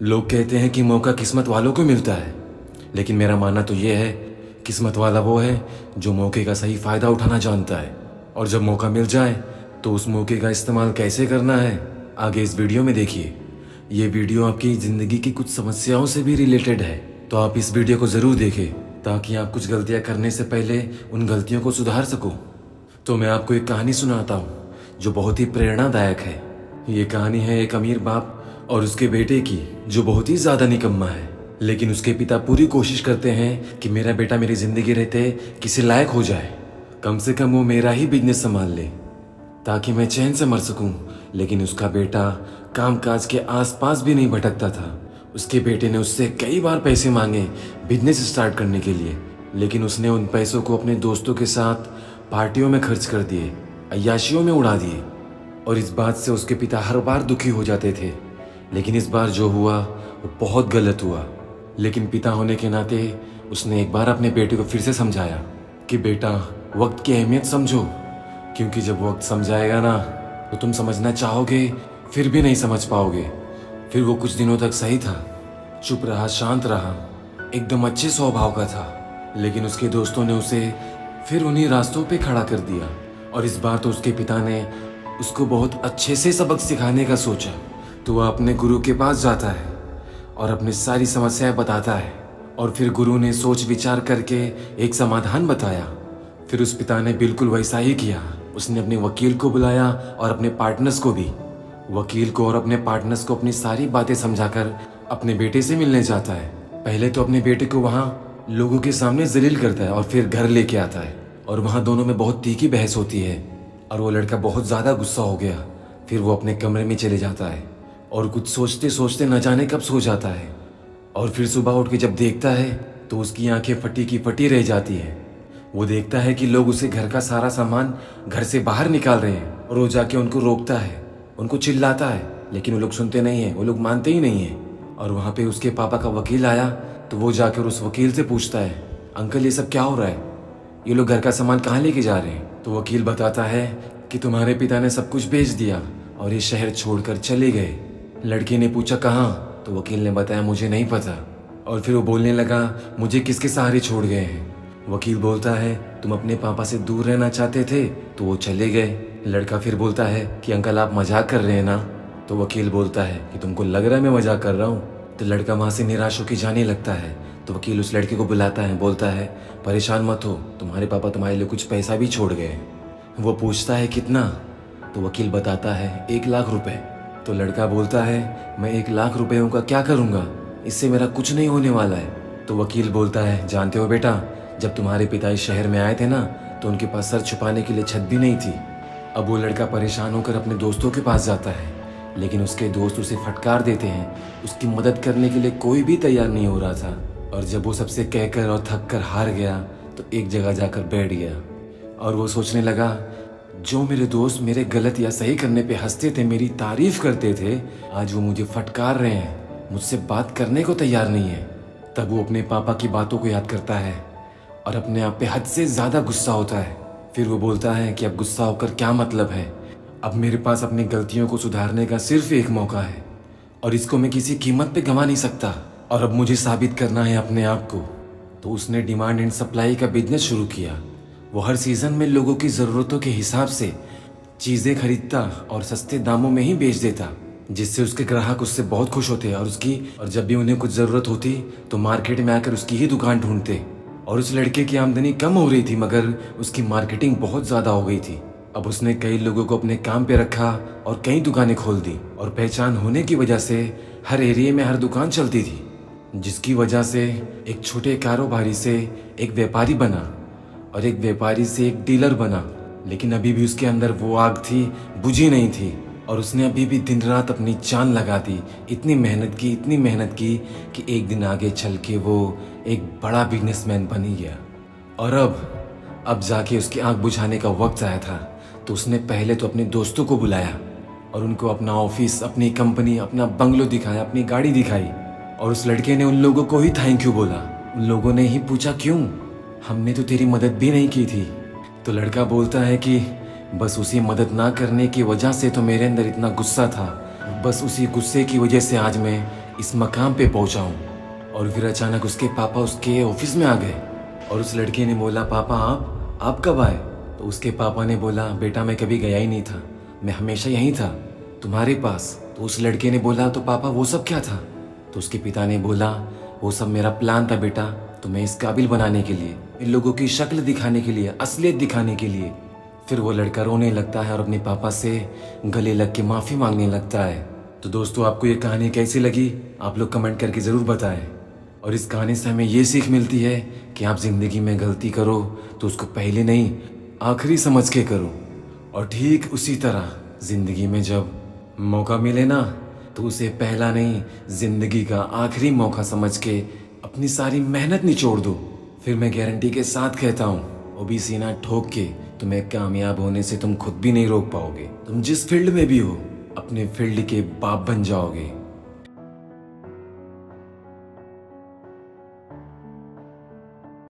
लोग कहते हैं कि मौका किस्मत वालों को मिलता है, लेकिन मेरा मानना तो ये है, किस्मत वाला वो है जो मौके का सही फ़ायदा उठाना जानता है। और जब मौका मिल जाए तो उस मौके का इस्तेमाल कैसे करना है, आगे इस वीडियो में देखिए। ये वीडियो आपकी ज़िंदगी की कुछ समस्याओं से भी रिलेटेड है, तो आप इस वीडियो को ज़रूर देखें ताकि आप कुछ गलतियाँ करने से पहले उन गलतियों को सुधार सको। तो मैं आपको एक कहानी सुनाता हूँ जो बहुत ही प्रेरणादायक है। ये कहानी है एक अमीर बाप और उसके बेटे की, जो बहुत ही ज़्यादा निकम्मा है। लेकिन उसके पिता पूरी कोशिश करते हैं कि मेरा बेटा मेरी ज़िंदगी रहते किसी लायक हो जाए, कम से कम वो मेरा ही बिजनेस संभाल ले ताकि मैं चैन से मर सकूं। लेकिन उसका बेटा कामकाज के आसपास भी नहीं भटकता था। उसके बेटे ने उससे कई बार पैसे मांगे बिजनेस स्टार्ट करने के लिए, लेकिन उसने उन पैसों को अपने दोस्तों के साथ पार्टियों में खर्च कर दिए, अय्याशियों में उड़ा दिए। और इस बात से उसके पिता हर बार दुखी हो जाते थे। लेकिन इस बार जो हुआ वो बहुत गलत हुआ। लेकिन पिता होने के नाते उसने एक बार अपने बेटे को फिर से समझाया कि बेटा, वक्त की अहमियत समझो, क्योंकि जब वक्त समझाएगा ना तो तुम समझना चाहोगे फिर भी नहीं समझ पाओगे। फिर वो कुछ दिनों तक सही था, चुप रहा, शांत रहा, एकदम अच्छे स्वभाव का था। लेकिन उसके दोस्तों ने उसे फिर उन्हीं रास्तों पे खड़ा कर दिया। और इस बार तो उसके पिता ने उसको बहुत अच्छे से सबक सिखाने का सोचा। तो वह अपने गुरु के पास जाता है और अपनी सारी समस्याएं बताता है। और फिर गुरु ने सोच विचार करके एक समाधान बताया। फिर उस पिता ने बिल्कुल वैसा ही किया। उसने अपने वकील को बुलाया और अपने पार्टनर्स को भी। वकील को और अपने पार्टनर्स को अपनी सारी बातें समझाकर अपने बेटे से मिलने जाता है। पहले तो अपने बेटे को वहाँ लोगों के सामने जलील करता है और फिर घर लेके आता है। और वहाँ दोनों में बहुत तीखी बहस होती है और वो लड़का बहुत ज़्यादा गुस्सा हो गया। फिर वो अपने कमरे में चले जाता है और कुछ सोचते सोचते न जाने कब सो जाता है। और फिर सुबह उठ के जब देखता है तो उसकी आंखें फटी की फटी रह जाती है। वो देखता है कि लोग उसे घर का सारा सामान घर से बाहर निकाल रहे हैं और वो जाके उनको रोकता है, उनको चिल्लाता है, लेकिन वो लोग सुनते नहीं हैं, वो लोग मानते ही नहीं हैं। और वहाँ पे उसके पापा का वकील आया तो वो जाकर उस वकील से पूछता है, अंकल ये सब क्या हो रहा है, ये लोग घर का सामान कहाँ लेके जा रहे हैं। तो वकील बताता है कि तुम्हारे पिता ने सब कुछ बेच दिया और ये शहर छोड़कर चले गए। लड़के ने पूछा कहाँ, तो वकील ने बताया मुझे नहीं पता। और फिर वो बोलने लगा, मुझे किसके सहारे छोड़ गए हैं। वकील बोलता है तुम अपने पापा से दूर रहना चाहते थे तो वो चले गए। लड़का फिर बोलता है कि अंकल आप मजाक कर रहे हैं ना। तो वकील बोलता है कि तुमको लग रहा है मैं मजाक कर रहा हूँ। तो लड़का वहाँ से निराश होकर जाने लगता है। तो वकील उस लड़के को बुलाता है, बोलता है परेशान मत हो, तुम्हारे पापा तुम्हारे लिए कुछ पैसा भी छोड़ गए। वो पूछता है कितना, तो वकील बताता है 1 लाख रुपए। तो लड़का बोलता है मैं 1 लाख रुपयों का क्या करूँगा, इससे मेरा कुछ नहीं होने वाला है। तो वकील बोलता है जानते हो बेटा, जब तुम्हारे पिता इस शहर में आए थे ना तो उनके पास सर छुपाने के लिए छत भी नहीं थी। अब वो लड़का परेशान होकर अपने दोस्तों के पास जाता है, लेकिन उसके दोस्त उसे फटकार देते हैं। उसकी मदद करने के लिए कोई भी तैयार नहीं हो रहा था। और जब वो सबसे कहकर और थक कर हार गया तो एक जगह जाकर बैठ गया। और वो सोचने लगा, जो मेरे दोस्त मेरे गलत या सही करने पे हंसते थे, मेरी तारीफ करते थे, आज वो मुझे फटकार रहे हैं, मुझसे बात करने को तैयार नहीं है। तब वो अपने पापा की बातों को याद करता है और अपने आप पे हद से ज़्यादा गुस्सा होता है। फिर वो बोलता है कि अब गुस्सा होकर क्या मतलब है, अब मेरे पास अपनी गलतियों को सुधारने का सिर्फ एक मौका है और इसको मैं किसी कीमत पे गंवा नहीं सकता। और अब मुझे साबित करना है अपने आप को। तो उसने डिमांड एंड सप्लाई का बिजनेस शुरू किया। वो हर सीज़न में लोगों की ज़रूरतों के हिसाब से चीज़ें खरीदता और सस्ते दामों में ही बेच देता, जिससे उसके ग्राहक उससे बहुत खुश होते और जब भी उन्हें कुछ ज़रूरत होती तो मार्केट में आकर उसकी ही दुकान ढूंढते। और उस लड़के की आमदनी कम हो रही थी मगर उसकी मार्केटिंग बहुत ज़्यादा हो गई थी। अब उसने कई लोगों को अपने काम पे रखा और कई दुकानें खोल दी और पहचान होने की वजह से हर एरिया में हर दुकान चलती थी, जिसकी वजह से एक छोटे कारोबारी से एक व्यापारी बना और एक व्यापारी से एक डीलर बना। लेकिन अभी भी उसके अंदर वो आग थी, बुझी नहीं थी और उसने अभी भी दिन रात अपनी जान लगा दी। इतनी मेहनत की कि एक दिन आगे चल के वो एक बड़ा बिजनेसमैन बन ही गया। और अब जाके उसकी आग बुझाने का वक्त आया था। तो उसने पहले तो अपने दोस्तों को बुलाया और उनको अपना ऑफिस, अपनी कंपनी, अपना बंगलो दिखाया, अपनी गाड़ी दिखाई। और उस लड़के ने उन लोगों को ही थैंक यू बोला। उन लोगों ने ही पूछा क्यों, हमने तो तेरी मदद भी नहीं की थी। तो लड़का बोलता है कि बस उसी मदद ना करने की वजह से तो मेरे अंदर इतना गुस्सा था, बस उसी गुस्से की वजह से आज मैं इस मकाम पे पहुंचा हूँ। और फिर अचानक उसके पापा उसके ऑफिस में आ गए और उस लड़के ने बोला, पापा आप कब आए? तो उसके पापा ने बोला, बेटा मैं कभी गया ही नहीं था, मैं हमेशा यहीं था तुम्हारे पास। तो उस लड़के ने बोला, तो पापा वो सब क्या था? तो उसके पिता ने बोला, वो सब मेरा प्लान था बेटा, तुम्हें इस काबिल बनाने के लिए, इन लोगों की शक्ल दिखाने के लिए, असलियत दिखाने के लिए। फिर वो लड़का रोने लगता है और अपने पापा से गले लग के माफ़ी मांगने लगता है। तो दोस्तों, आपको ये कहानी कैसी लगी आप लोग कमेंट करके ज़रूर बताएं। और इस कहानी से हमें ये सीख मिलती है कि आप ज़िंदगी में गलती करो तो उसको पहले नहीं आखिरी समझ के करो। और ठीक उसी तरह ज़िंदगी में जब मौका मिले ना, तो उसे पहला नहीं ज़िंदगी का आखिरी मौका समझ के अपनी सारी मेहनत निचोड़ दो। फिर मैं गारंटी के साथ कहता हूँ, वो भी सीना ठोक के, तुम्हें कामयाब होने से तुम खुद भी नहीं रोक पाओगे। तुम जिस फील्ड में भी हो, अपने फील्ड के बाप बन जाओगे।